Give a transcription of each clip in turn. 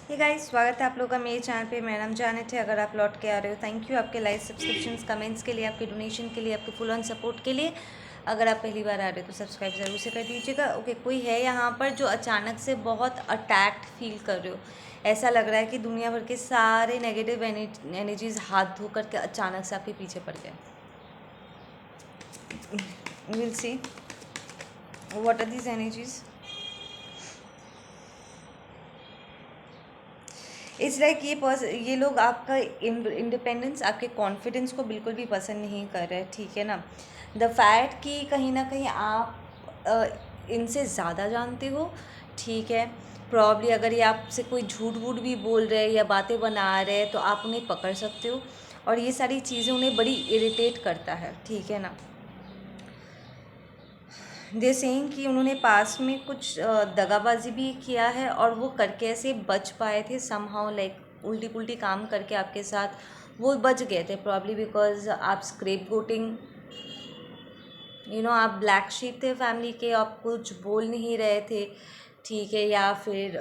Hey guys, स्वागत है आप लोगों का मेरे चैनल पे। मेरा नाम जानत है। अगर आप लौट के आ रहे हो, थैंक यू आपके लाइक, सब्सक्रिप्शंस, कमेंट्स के लिए, आपके डोनेशन के लिए, आपके फुल ऑन सपोर्ट के लिए। अगर आप पहली बार आ रहे हो तो सब्सक्राइब ज़रूर से कर दीजिएगा। ओके, कोई है यहाँ पर जो अचानक से बहुत अटैक्ड फील कर रहे हो। ऐसा लग रहा है कि दुनिया भर के सारे नेगेटिव एनर्जीज हाथ धो करके अचानक से आपके पीछे पड़ गए। Will see what are these energies. It's like ये लोग आपका इंडिपेंडेंस, आपके कॉन्फिडेंस को बिल्कुल भी पसंद नहीं कर रहे, ठीक है ना। द फैक्ट कि कहीं ना कहीं आप इनसे ज़्यादा जानते हो, ठीक है। प्रॉब्ली अगर ये आपसे कोई झूठ वूठ भी बोल रहे हैं या बातें बना रहे हैं तो आप उन्हें पकड़ सकते हो, और ये सारी चीज़ें उन्हें बड़ी इरिटेट करता है, ठीक है ना। दे सेइंग कि उन्होंने पास में कुछ दगाबाजी भी किया है, और वो करके ऐसे बच पाए थे समहाउ, लाइक उल्टी पुल्टी काम करके आपके साथ वो बच गए थे। प्रॉब्ली बिकॉज आप स्क्रेप गोटिंग, आप ब्लैक शीप थे फैमिली के, आप कुछ बोल नहीं रहे थे, ठीक है। या फिर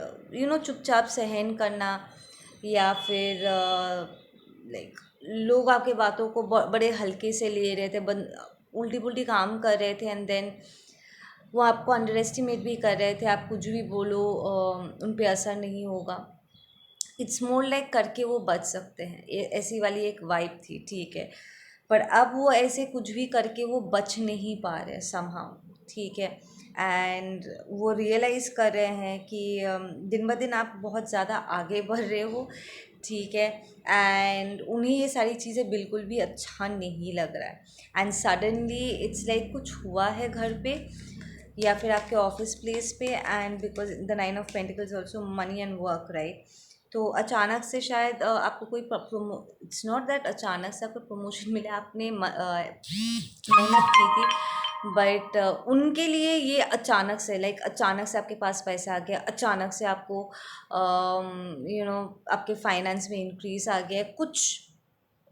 चुपचाप सहन करना, या फिर लाइक लोग आपके बातों को बड़े हल्के से ले रहे थे, उल्टी पुल्टी काम कर रहे थे, एंड देन वो आपको अंडर एस्टिमेट भी कर रहे थे। आप कुछ भी बोलो उन पे असर नहीं होगा। इट्स मोर लाइक करके वो बच सकते हैं, ऐसी वाली एक वाइब थी, ठीक है। पर अब वो ऐसे कुछ भी करके वो बच नहीं पा रहे समहाउ, ठीक है। एंड वो रियलाइज़ कर रहे हैं कि दिन ब दिन आप बहुत ज़्यादा आगे बढ़ रहे हो, ठीक है। एंड उन्हें ये सारी चीज़ें बिल्कुल भी अच्छा नहीं लग रहा है। एंड सडनली इट्स लाइक कुछ हुआ है घर पे या फिर आपके ऑफिस प्लेस पे, and because the 9 of Pentacles also money and work, right. तो अचानक से शायद आपको कोई इट्स नॉट दैट अचानक से आपको प्रमोशन मिले, आपने मेहनत की थी, बट उनके लिए ये अचानक से, लाइक अचानक से आपके पास पैसा आ गया, अचानक से आपको आपके फाइनेंस में इंक्रीज आ गया, कुछ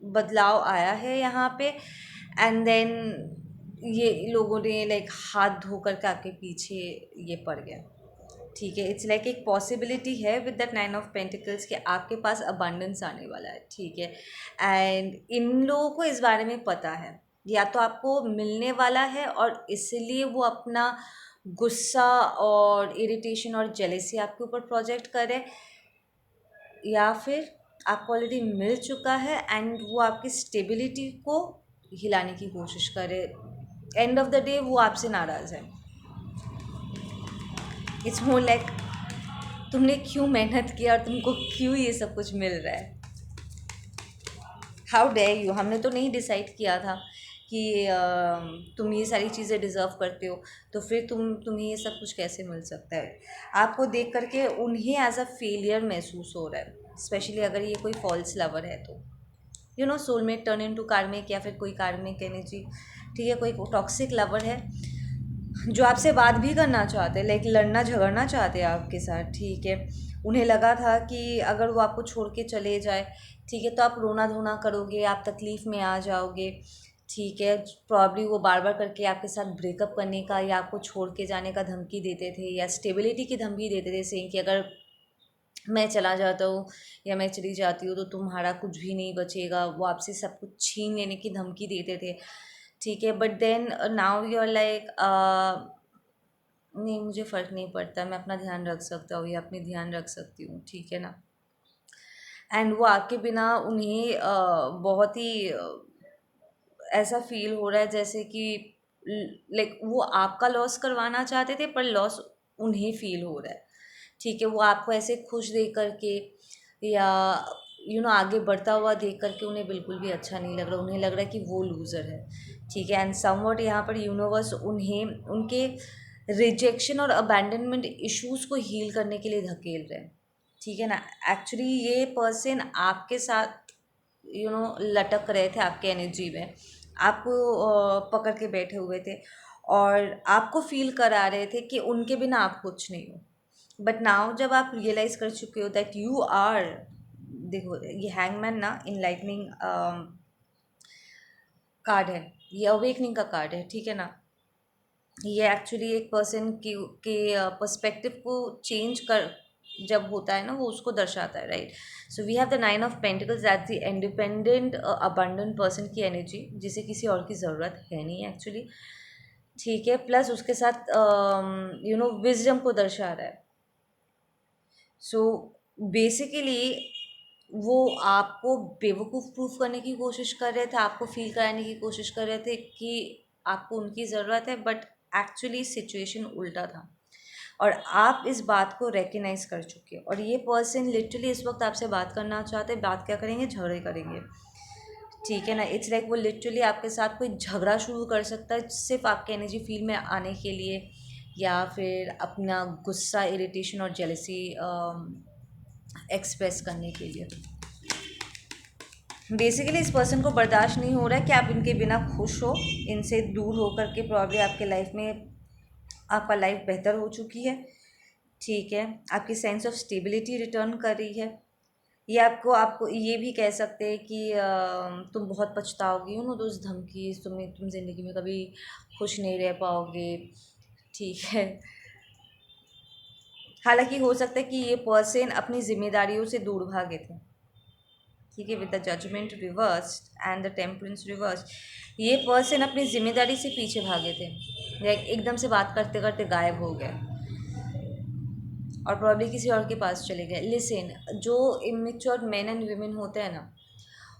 बदलाव आया है यहाँ पे। एंड देन ये लोगों ने लाइक हाथ धो करके आपके पीछे ये पड़ गया, ठीक है। इट्स लाइक एक पॉसिबिलिटी है विद दैट 9 of Pentacles कि आपके पास अबंडेंस आने वाला है, ठीक है। एंड इन लोगों को इस बारे में पता है, या तो आपको मिलने वाला है और इसलिए वो अपना गुस्सा और इरिटेशन और जेलेसी आपके ऊपर प्रोजेक्ट करे, या फिर आपको ऑलरेडी मिल चुका है एंड वो आपकी स्टेबिलिटी को हिलाने की कोशिश करे। एंड ऑफ द डे वो आपसे नाराज़ है। इट्स मोर लाइक तुमने क्यों मेहनत किया और तुमको क्यों ये सब कुछ मिल रहा है। हाउ डे यू, हमने तो नहीं डिसाइड किया था कि तुम ये सारी चीज़ें डिज़र्व करते हो, तो फिर तुम्हें ये सब कुछ कैसे मिल सकता है। आपको देख करके उन्हें एज अ फेलियर महसूस हो रहा है, स्पेशली अगर ये कोई फॉल्स लवर है तो सोलमेट टर्न इनटू कार्मिक, या फिर कोई कार्मिक एनर्जी, ठीक है। कोई टॉक्सिक लवर है जो आपसे बात भी करना चाहते हैं, लाइक लड़ना झगड़ना चाहते हैं आपके साथ, ठीक है। उन्हें लगा था कि अगर वो आपको छोड़ के चले जाए, ठीक है, तो आप रोना धोना करोगे, आप तकलीफ़ में आ जाओगे, ठीक है। प्रॉब्ली वो बार बार करके आपके साथ ब्रेकअप करने का या आपको छोड़ के जाने का धमकी देते थे, या स्टेबिलिटी की धमकी देते थे, सेइंग कि अगर मैं चला जाता हूँ या मैं चली जाती हूँ तो तुम्हारा कुछ भी नहीं बचेगा। वो आपसे सब कुछ छीन लेने की धमकी देते थे, ठीक है। But then now you are like नहीं, मुझे फ़र्क नहीं पड़ता, मैं अपना ध्यान रख सकता हूँ या अपनी ध्यान रख सकती हूँ, ठीक है ना। एंड वो आपके बिना उन्हें बहुत ही ऐसा फील हो रहा है जैसे कि लाइक वो आपका लॉस करवाना चाहते थे, पर लॉस उन्हें फील हो रहा है, ठीक है। वो आपको ऐसे खुश देख करके या आगे बढ़ता हुआ देख करके उन्हें बिल्कुल भी अच्छा नहीं लग रहा, उन्हें लग रहा है कि वो लूज़र है, ठीक है। एंड समवॉट यहाँ पर यूनिवर्स उन्हें उनके रिजेक्शन और अबैंडनमेंट इश्यूज़ को हील करने के लिए धकेल रहे हैं, ठीक है ना। एक्चुअली ये पर्सन आपके साथ लटक रहे थे आपके एनर्जी में, आपको पकड़ के बैठे हुए थे, और आपको फील करा रहे थे कि उनके बिना आप कुछ नहीं हो। बट नाउ जब आप रियलाइज़ कर चुके हो दैट यू आर, देखो ये हैंगमैन ना इनलाइटनिंग कार्ड है, ये अवेकनिंग का कार्ड है, ठीक है ना। ये एक्चुअली एक पर्सन के पर्सपेक्टिव को चेंज जब होता है ना वो उसको दर्शाता है, right. So we have the 9 of pentacles, that's the independent abundant person की एनर्जी, जिसे किसी और की ज़रूरत है नहीं एक्चुअली, ठीक है। प्लस उसके साथ विजडम को दर्शा रहा है। सो बेसिकली वो आपको बेवकूफ़ प्रूफ करने की कोशिश कर रहे थे, आपको फील कराने की कोशिश कर रहे थे कि आपको उनकी ज़रूरत है, बट एक्चुअली सिचुएशन उल्टा था और आप इस बात को रिकग्नाइज कर चुके हो। और ये पर्सन लिटरली इस वक्त आपसे बात करना चाहते हैं, बात क्या करेंगे, झगड़े करेंगे, ठीक है ना। इट्स लाइक वो लिटरली आपके साथ कोई झगड़ा शुरू कर सकता है सिर्फ आपके एनर्जी फील्ड में आने के लिए, या फिर अपना गुस्सा, इरिटेशन और जेलसी एक्सप्रेस करने के लिए। बेसिकली इस पर्सन को बर्दाश्त नहीं हो रहा है कि आप इनके बिना खुश हो, इनसे दूर हो करके प्रॉब्लम आपके लाइफ में आपका लाइफ बेहतर हो चुकी है, ठीक है। आपकी सेंस ऑफ स्टेबिलिटी रिटर्न कर रही है। ये आपको आपको ये भी कह सकते हैं कि तुम बहुत पछताओगी, दोस्त धमकी, तुम ज़िंदगी में कभी खुश नहीं रह पाओगे, ठीक है। हालांकि हो सकता है कि ये पर्सन अपनी जिम्मेदारियों से दूर भागे थे, ठीक है। With the judgement reverse and the temperance reverse, ये पर्सन अपनी जिम्मेदारी से पीछे भागे थे, लाइक एकदम से बात करते करते गायब हो गए और प्रॉब्लम किसी और के पास चले गए। लिसन, जो इमेच्योर मैन एंड वीमेन होते हैं ना,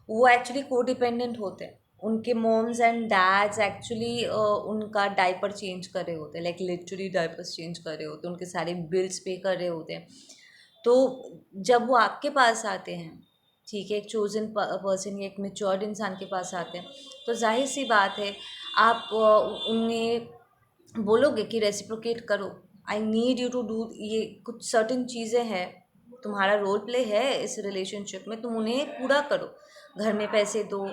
वो एक्चुअली को डिपेंडेंट होते हैं। उनके मॉम्स एंड डैड्स एक्चुअली उनका डायपर चेंज कर रहे होते हैं, लाइक लिटरली डायपर्स चेंज कर रहे होते हैं, उनके सारे बिल्स पे कर रहे होते हैं। तो जब वो आपके पास आते हैं, ठीक है, एक चोजन पर्सन या एक मेच्योर्ड इंसान के पास आते हैं, तो जाहिर सी बात है आप उन्हें बोलोगे कि रेसिप्रोकेट करो, I need you to do, ये कुछ सर्टेन चीज़ें हैं, तुम्हारा रोल प्ले है इस रिलेशनशिप में, तुम उन्हें पूरा करो, घर में पैसे दो,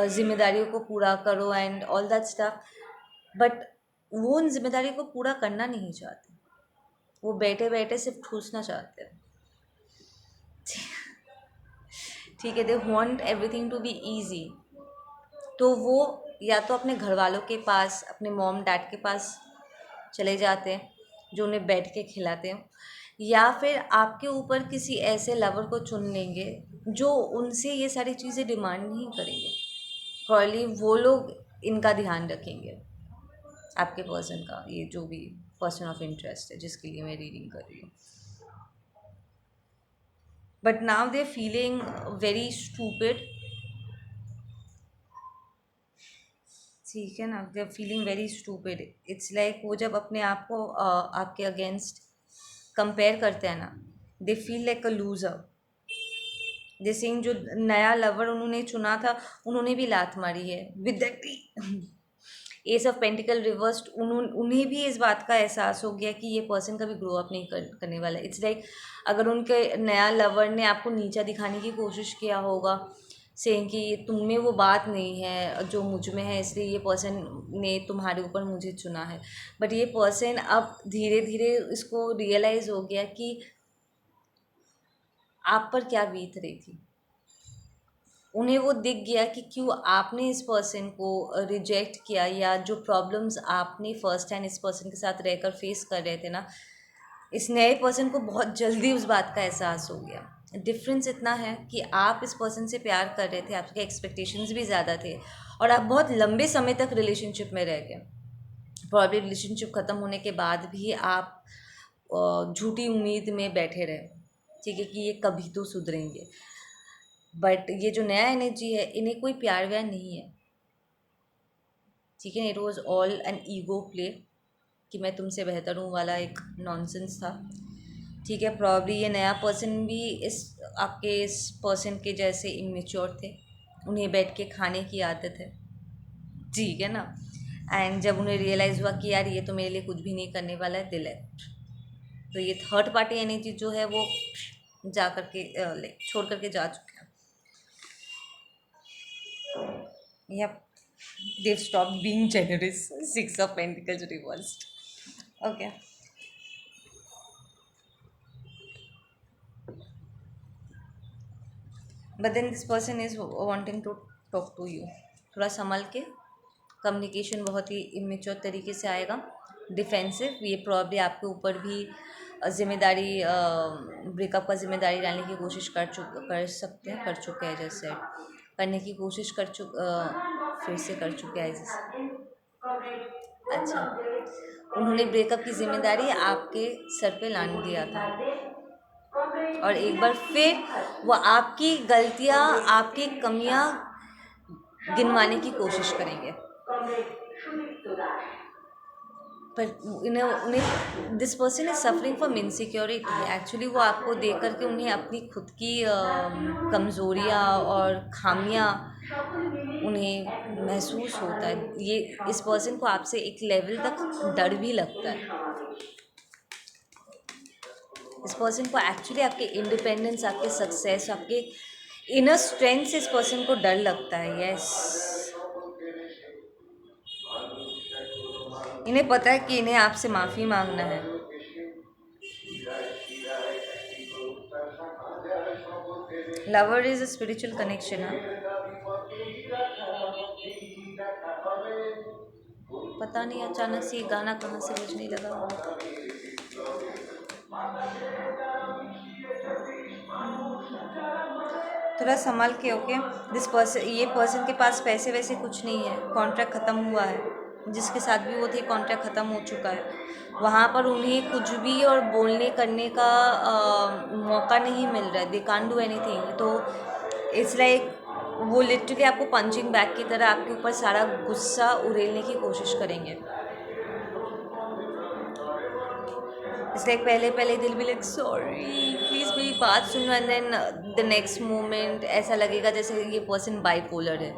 जिम्मेदारियों को पूरा करो and all that stuff. But वो उन जिम्मेदारियों को पूरा करना नहीं चाहते, वो बैठे बैठे सिर्फ ठूसना चाहते हैं, ठीक है। They want everything to be easy. तो वो या तो अपने घर वालों के पास, अपने मॉम डैड के पास चले जाते हैं जो उन्हें बैठ के खिलाते हैं, या फिर आपके ऊपर किसी ऐसे लवर को चुन लेंगे जो उनसे ये सारी चीज़ें डिमांड नहीं करेंगे। प्रॉब्ली वो लोग इनका ध्यान रखेंगे, आपके पर्सन का, ये जो भी पर्सन ऑफ इंटरेस्ट है जिसके लिए मैं रीडिंग कर रही हूँ। But now they feeling very stupid, ठीक है ना। They are feeling very stupid. It's like वो जब अपने आप को आपके अगेंस्ट कंपेयर करते हैं ना, they feel like a loser. जैसे जो नया लवर उन्होंने चुना था, उन्होंने भी लात मारी है with that S of pentacle reversed. उन्हें भी इस बात का एहसास हो गया कि ये पर्सन कभी ग्रो अप नहीं करने वाला। इट्स लाइक अगर उनके नया लवर ने आपको नीचा दिखाने की कोशिश किया होगा, सेइंग कि तुम में वो बात नहीं है जो मुझ में है, इसलिए ये पर्सन ने तुम्हारे ऊपर मुझे चुना है। बट ये पर्सन अब धीरे धीरे इसको रियलाइज़ हो गया कि आप पर क्या बीत रही थी। उन्हें वो दिख गया कि क्यों आपने इस पर्सन को रिजेक्ट किया, या जो प्रॉब्लम्स आपने फर्स्ट हैंड इस पर्सन के साथ रहकर फेस कर रहे थे ना, इस नए पर्सन को बहुत जल्दी उस बात का एहसास हो गया। डिफरेंस इतना है कि आप इस पर्सन से प्यार कर रहे थे, आपके एक्सपेक्टेशंस भी ज़्यादा थे, और आप बहुत लंबे समय तक रिलेशनशिप में रह गए। प्रॉब्लम रिलेशनशिप ख़त्म होने के बाद भी आप झूठी उम्मीद में बैठे रहे, ठीक है, कि ये कभी तो सुधरेंगे। बट ये जो नया एनर्जी है, इन्हें कोई प्यार व्यार नहीं है, ठीक है। It was all an ego play कि मैं तुमसे बेहतर हूँ वाला एक नॉनसेंस था, ठीक है। प्रॉब्ली ये नया पर्सन भी इस आपके इस पर्सन के जैसे इमेच्योर थे, उन्हें बैठ के खाने की आदत है, ठीक है ना। एंड जब उन्हें रियलाइज़ हुआ कि यार ये तो मेरे लिए कुछ भी नहीं करने वाला है, दिल है, तो ये थर्ड पार्टी एनर्जी जो है वो जा करके छोड़ करके जा चुके हैं। Yep, they've stopped being generous. Six of Pentacles reversed. Okay. But then this person is wanting to talk to you. थोड़ा संभल के, कम्युनिकेशन बहुत ही इमेच्योर तरीके से आएगा, डिफेंसिव। ये प्रॉब्लम आपके ऊपर भी जिम्मेदारी ब्रेकअप का जिम्मेदारी डालने की कोशिश कर सकते हैं, कर चुके हैं, जैसे करने की कोशिश फिर से कर चुके हैं जैसे। अच्छा, उन्होंने ब्रेकअप की जिम्मेदारी आपके सर पे लान दिया था और एक बार फिर वो आपकी गलतियां, आपकी कमियां गिनवाने की कोशिश करेंगे, पर उन्हें उन्हें this person is suffering from insecurity. Actually वो आपको देख करके उन्हें अपनी खुद की कमज़ोरियाँ और खामियां उन्हें महसूस होता है। ये इस पर्सन को आपसे एक लेवल तक डर भी लगता है। इस पर्सन को एक्चुअली आपके इंडिपेंडेंस, आपके सक्सेस, आपके इनर स्ट्रेंथ से इस पर्सन को डर लगता है। यस, इन्हें पता है कि इन्हें आपसे माफ़ी मांगना है। Lover is a spiritual connection. पता नहीं अचानक से ये गाना कहाँ से बजने लगा। थोड़ा संभाल के, ओके। ये पर्सन के पास पैसे वैसे कुछ नहीं है, कॉन्ट्रैक्ट ख़त्म हुआ है, जिसके साथ भी वो थे कॉन्ट्रैक्ट ख़त्म हो चुका है। वहाँ पर उन्हें कुछ भी और बोलने करने का मौका नहीं मिल रहा है। They can't do anything. तो इट्स लाइक वो लिटरली आपको पंचिंग बैग की तरह आपके ऊपर सारा गुस्सा उड़ेलने की कोशिश करेंगे। इसलिए पहले पहले दिल भी लाइक सॉरी प्लीज़ मेरी बात सुनो, and then the next moment ऐसा लगेगा जैसे ये पर्सन बाइपोलर है।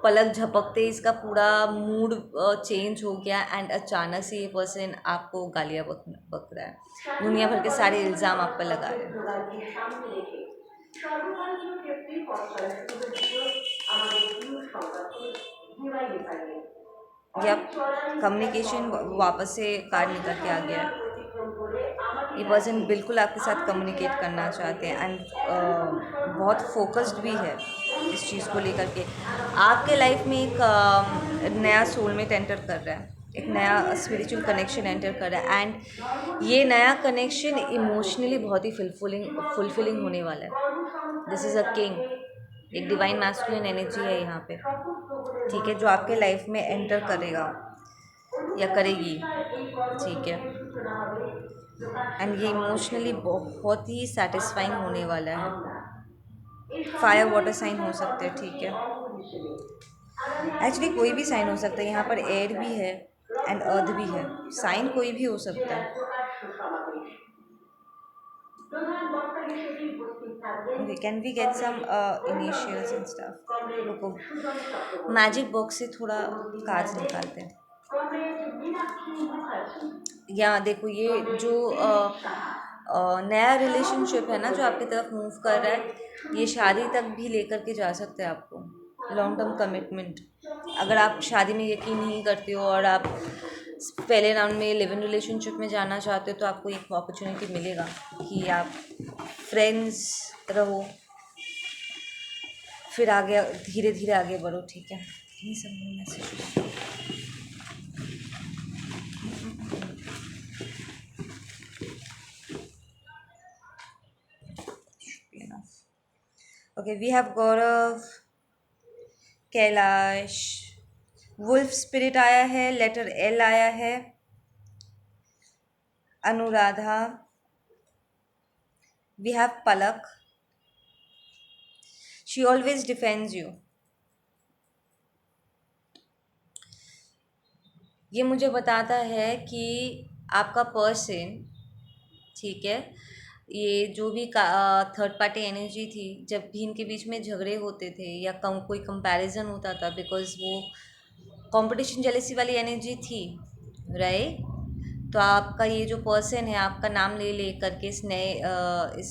पलक झपकते ही इसका पूरा मूड चेंज हो गया एंड अचानक से ये पर्सन आपको गालियाँ बक रहा है, दुनिया भर के सारे इल्ज़ाम आप पर लगा रहे हैं। जब कम्युनिकेशन वापस से कार्ड निकल के आ गया है। ये पर्सन बिल्कुल आपके साथ कम्युनिकेट करना चाहते हैं एंड बहुत फोकस्ड भी है इस चीज़ को लेकर के। आपके लाइफ में एक नया सोलमेट एंटर कर रहा है, एक नया स्पिरिचुअल कनेक्शन एंटर कर रहा है एंड ये नया कनेक्शन इमोशनली बहुत ही फुलफिलिंग होने वाला है। दिस इज़ अ किंग, एक डिवाइन मैस्कुलिन एनर्जी है यहाँ पे, ठीक है, जो आपके लाइफ में एंटर करेगा या करेगी, ठीक है। एंड ये इमोशनली बहुत ही सेटिस्फाइंग होने वाला है। फायर वाटर साइन हो सकते हैं, ठीक है। एक्चुअली कोई भी साइन हो सकता है, यहाँ पर एयर भी है एंड अर्थ भी है, साइन कोई भी हो सकता है। Okay, can we get some initials and stuff. रुको, मैजिक बॉक्स से थोड़ा कार्ड्स निकालते हैं। या देखो, ये जो नया रिलेशनशिप है ना जो आपकी तरफ मूव कर रहा है, ये शादी तक भी लेकर के जा सकते हैं आपको, लॉन्ग टर्म कमिटमेंट। अगर आप शादी में यकीन नहीं करते हो और आप पहले राउंड में लिव इन रिलेशनशिप में जाना चाहते हो, तो आपको एक अपॉर्चुनिटी मिलेगा कि आप फ्रेंड्स रहो, फिर आगे धीरे धीरे आगे बढ़ो, ठीक है। यही सब message. Okay, we have Gaurav, Kailash, wolf spirit आया है, लेटर एल आया है, Anuradha, we have Palak, she always defends you। ये मुझे बताता है कि आपका पर्सन, ठीक है, ये जो भी थर्ड पार्टी एनर्जी थी, जब भी इनके बीच में झगड़े होते थे या कोई कंपैरिजन होता था, बिकॉज वो कंपटीशन जेलेसी वाली एनर्जी थी, राइट। तो आपका ये जो पर्सन है, आपका नाम ले ले करके इस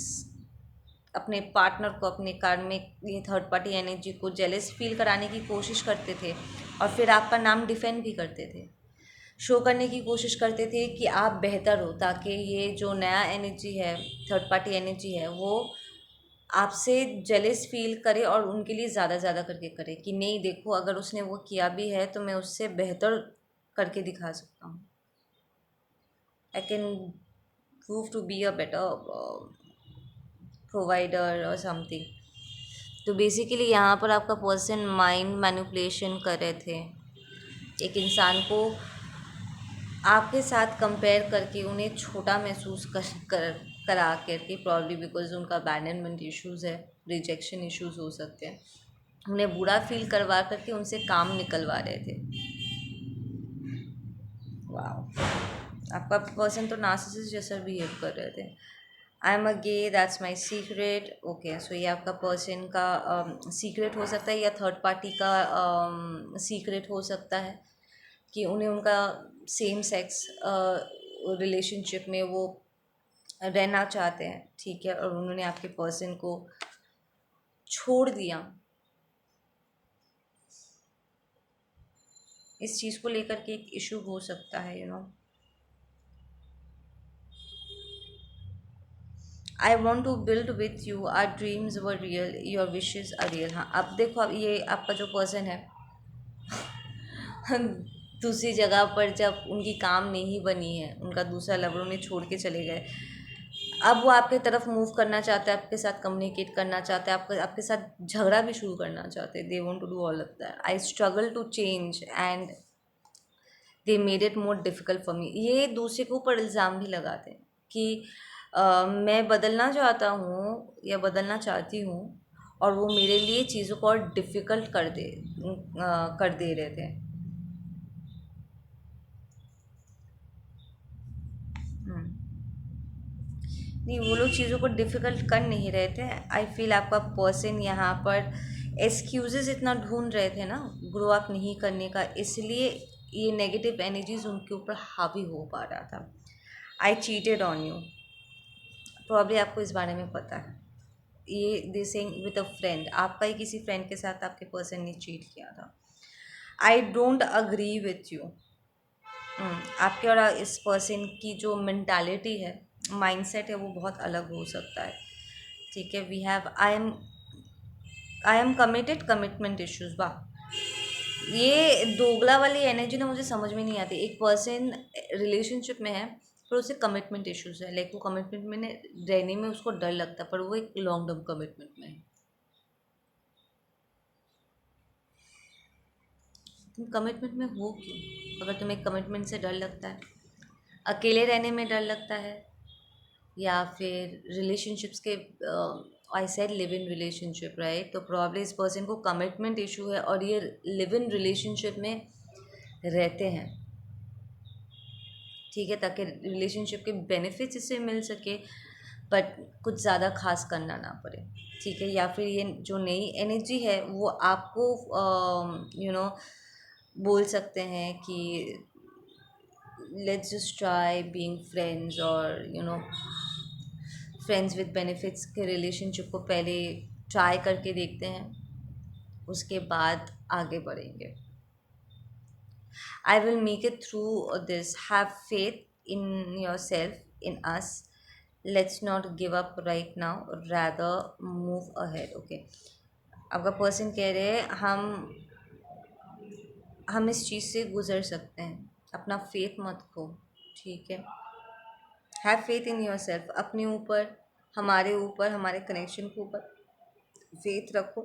अपने पार्टनर को, अपने कार्मिक ये थर्ड पार्टी एनर्जी को जेलस फील कराने की कोशिश करते थे और फिर आपका नाम डिफेंड भी करते थे, शो करने की कोशिश करते थे कि आप बेहतर हो, ताकि ये जो नया एनर्जी है, थर्ड पार्टी एनर्जी है, वो आपसे जेलस फील करे और उनके लिए ज़्यादा करके करे कि नहीं देखो, अगर उसने वो किया भी है तो मैं उससे बेहतर करके दिखा सकता हूँ, I can prove to be a better provider or something. तो बेसिकली यहाँ पर आपका पर्सन माइंड मैनिपुलेशन कर रहे थे, एक इंसान को आपके साथ कंपेयर करके उन्हें छोटा महसूस करा करके, प्रॉब्ली बिकॉज उनका अबैंडनमेंट इश्यूज़ है, रिजेक्शन इश्यूज़ हो सकते हैं, उन्हें बुरा फील करवा करके उनसे काम निकलवा रहे थे। वाह, आपका पर्सन तो नार्सिसिस्ट जैसा बिहेव कर रहे थे। I am a gay, that's my secret. Okay, so ये आपका पर्सन का सीक्रेट हो सकता है या थर्ड पार्टी का सीक्रेट हो सकता है कि उन्हें उनका सेम सेक्स रिलेशनशिप में वो रहना चाहते हैं, ठीक है, और उन्होंने आपके पर्सन को छोड़ दिया। इस चीज़ को लेकर के एक इशू हो सकता है, you know. I want to build with you, our dreams were real, your wishes are real. हाँ, अब देखो, अब ये आपका जो पर्सन है दूसरी जगह पर जब उनकी काम नहीं बनी है, उनका दूसरा लवर उन्हें छोड़ के चले गए, अब वो आपके तरफ मूव करना चाहते हैं, आपके साथ कम्युनिकेट करना चाहते हैं, आपके साथ झगड़ा भी शुरू करना चाहते हैं। They want to do all of that. I struggle to change and they made it more difficult for me. ये दूसरे के ऊपर इल्ज़ाम भी लगाते हैं कि मैं बदलना चाहता हूँ या बदलना चाहती हूँ और वो मेरे लिए चीज़ों को और डिफ़िकल्ट कर दे रहे थे। नहीं, वो लोग चीज़ों को डिफ़िकल्ट कर नहीं रहे थे। आई फील आपका पर्सन यहाँ पर एक्सक्यूज़ेस इतना ढूंढ रहे थे ना ग्रो अप नहीं करने का, इसलिए ये नेगेटिव एनर्जीज उनके ऊपर हावी हो पा रहा था। आई चीटेड ऑन यू, प्रॉब्ली आपको इस बारे में पता है। ये this saying with a friend, आपका ही किसी फ्रेंड के साथ आपके पर्सन ने चीट किया था। I don't agree with you. आपके और इस पर्सन की जो मेंटालिटी है, माइंडसेट है, वो बहुत अलग हो सकता है, ठीक है। We have I am committed, commitment issues. वाह, ये दोगला वाली एनर्जी ना मुझे समझ में नहीं आती। एक पर्सन रिलेशनशिप में है पर उसे कमिटमेंट इश्यूज है, लाइक वो कमिटमेंट में रहने में उसको डर लगता है, पर वो एक लॉन्ग टर्म कमिटमेंट में है। तुम कमिटमेंट में हो क्यों? अगर तुम्हें कमिटमेंट से डर लगता है, अकेले रहने में डर लगता है, या फिर रिलेशनशिप्स के I said live in relationship, right, तो प्रॉब्ली इस पर्सन को कमिटमेंट इशू है और ये लिव इन रिलेशनशिप में रहते हैं, ठीक है, ताकि रिलेशनशिप के बेनिफिट्स इससे मिल सके बट कुछ ज़्यादा खास करना ना पड़े, ठीक है। या फिर ये जो नई एनर्जी है वो आपको यू नो बोल सकते हैं कि let's just try being friends, और you know friends with benefits के रिलेशनशिप को पहले ट्राई करके देखते हैं, उसके बाद आगे बढ़ेंगे। I will make it through this. Have faith in yourself, in us. Let's not give up right now. Rather move ahead. Okay. आपका पर्सन कह रहे हैं हम इस चीज़ से गुज़र सकते हैं, अपना फेथ मत खो, ठीक है। Have faith in your self, अपने ऊपर, हमारे कनेक्शन के ऊपर फेथ रखो।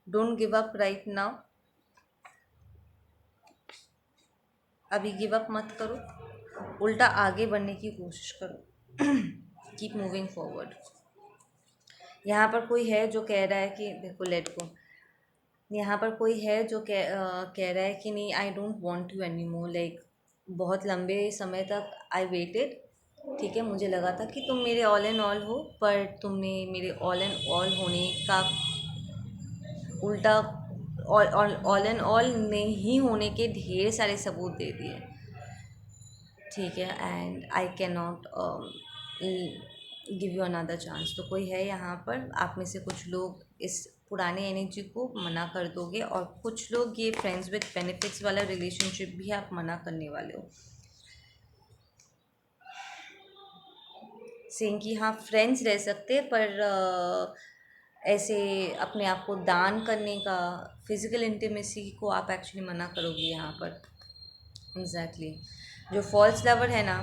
Don't give up right now, अभी गिव अप मत करो, उल्टा आगे बढ़ने की कोशिश करो। Keep moving forward. यहाँ पर कोई है जो कह रहा है कि देखो, लेट गो। यहाँ पर कोई है जो कह रहा है कि नहीं, I don't want you any more, like बहुत लंबे समय तक आई वेटेड, ठीक है, मुझे लगा था कि तुम मेरे ऑल एंड ऑल हो, पर तुमने मेरे ऑल एंड ऑल होने का उल्टा ऑल एंड ऑल नहीं होने के ढेर सारे सबूत दे दिए, ठीक है। And I can not give you another chance. तो कोई है यहाँ पर, आप में से कुछ लोग इस पुराने एनर्जी को मना कर दोगे, और कुछ लोग ये फ्रेंड्स विद बेनिफिट्स वाला रिलेशनशिप भी आप मना करने वाले हो, सेइंग कि हाँ फ्रेंड्स रह सकते, पर ऐसे अपने आप को दान करने का, फिज़िकल इंटीमेसी को आप एक्चुअली मना करोगे यहाँ पर। एग्जैक्टली जो फॉल्स लवर है ना,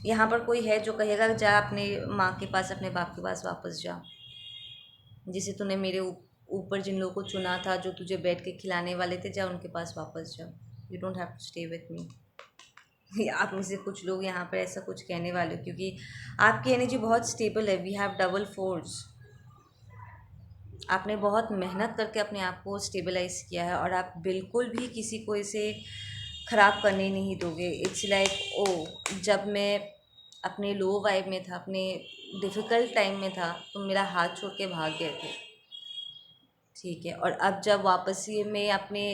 यहाँ पर कोई है जो कहेगा जा अपने माँ के पास, अपने बाप के पास वापस जा, जिसे तूने मेरे ऊपर जिन लोगों को चुना था, जो तुझे बैठ के खिलाने वाले थे, जा उनके पास वापस जा। You don't have to stay with me. आप में से कुछ लोग यहाँ पर ऐसा कुछ कहने वाले हो, क्योंकि आपकी एनर्जी बहुत स्टेबल है। We have double force. आपने बहुत मेहनत करके अपने आप को स्टेबलाइज किया है, और आप बिल्कुल भी किसी को इसे ख़राब करने नहीं दोगे। इट्स लाइक ओ, जब मैं अपने लो वाइब में था, अपने डिफ़िकल्ट टाइम में था, तुम मेरा हाथ छोड़ के भाग गए थे, ठीक है। और अब जब वापस ये मैं अपने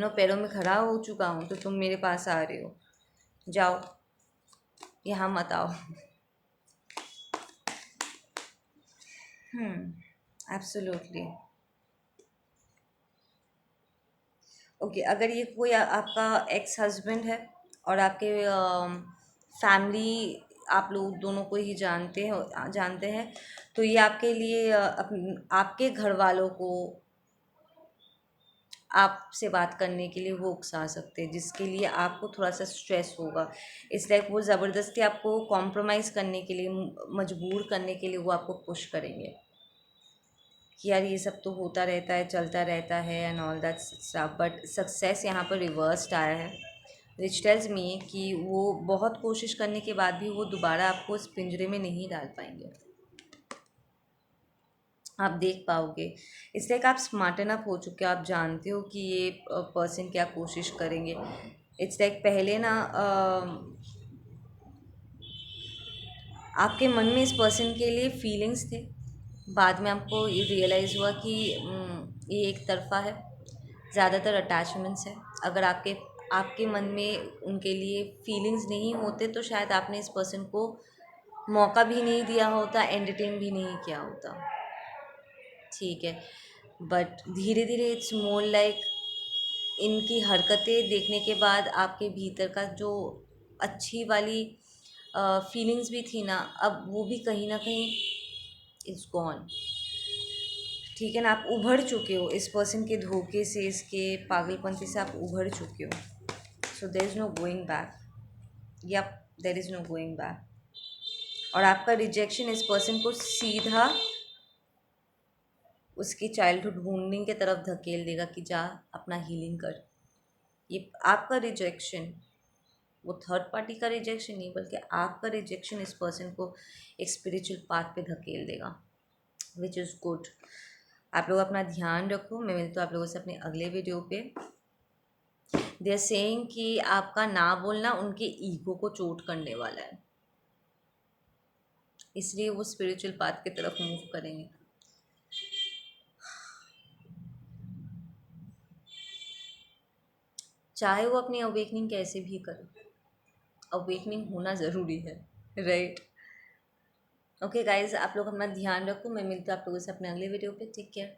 पैरों में खड़ा हो चुका हूँ, तो तुम मेरे पास आ रहे हो। जाओ, यहाँ मत आओ। एब्सोल्युटली। ओके, अगर ये कोई आपका एक्स हस्बैंड है और आपके फैमिली, आप लोग दोनों को ही जानते हैं, तो ये आपके लिए आपके घर वालों को आपसे बात करने के लिए वो उकसा सकते हैं, जिसके लिए आपको थोड़ा सा स्ट्रेस होगा। इस लाइक वो ज़बरदस्ती आपको कॉम्प्रोमाइज़ करने के लिए, मजबूर करने के लिए वो आपको पुश करेंगे कि यार ये सब तो होता रहता है, चलता रहता है and all that stuff. But success यहाँ पर रिवर्स्ड आया है, विच टेल्स मी कि वो बहुत कोशिश करने के बाद भी वो दोबारा आपको इस पिंजरे में नहीं डाल पाएंगे। आप देख पाओगे, इसलिए कि आप स्मार्ट इनफ हो चुके हो, आप जानते हो कि ये पर्सन क्या कोशिश करेंगे। इट्स लाइक पहले ना आपके मन में इस पर्सन के लिए फीलिंग्स थे, बाद में आपको ये रियलाइज़ हुआ कि ये एक तरफ़ा है, ज़्यादातर अटैचमेंट्स है। अगर आपके आपके मन में उनके लिए फीलिंग्स नहीं होते, तो शायद आपने इस पर्सन को मौका भी नहीं दिया होता, एंटरटेन भी नहीं किया होता, ठीक है। बट धीरे धीरे इट्स मोर लाइक, इनकी हरकतें देखने के बाद आपके भीतर का जो अच्छी वाली फीलिंग्स भी थी ना, अब वो भी कहीं ना कहीं इट्स गॉन, ठीक है ना। आप उभर चुके हो इस पर्सन के धोखे से, इसके पागलपंती से आप उभर चुके हो। So there is no going back, या there is no going back. और आपका रिजेक्शन इस पर्सन को सीधा उसकी चाइल्डहुड वूंडिंग की तरफ धकेल देगा कि जा अपना हीलिंग कर। ये आपका रिजेक्शन, वो थर्ड पार्टी का रिजेक्शन नहीं, बल्कि आपका रिजेक्शन इस पर्सन को एक स्पिरिचुअल पाथ पे धकेल देगा, विच इज़ गुड। आप लोग अपना ध्यान रखो। मैं मिलती हूँ आप लोगों से अपने अगले वीडियो पे। दे आर सेइंग कि आपका ना बोलना उनके ईगो को चोट करने वाला है, इसलिए वो स्पिरिचुअल पाथ की तरफ मूव करेंगे। चाहे वो अपनी अवेकनिंग कैसे भी करे, अवेकनिंग होना ज़रूरी है, राइट। ओके गाइज, आप लोग अपना ध्यान रखो। मैं मिलती हूँ आप लोगों से अपने अगले वीडियो पे। Take care.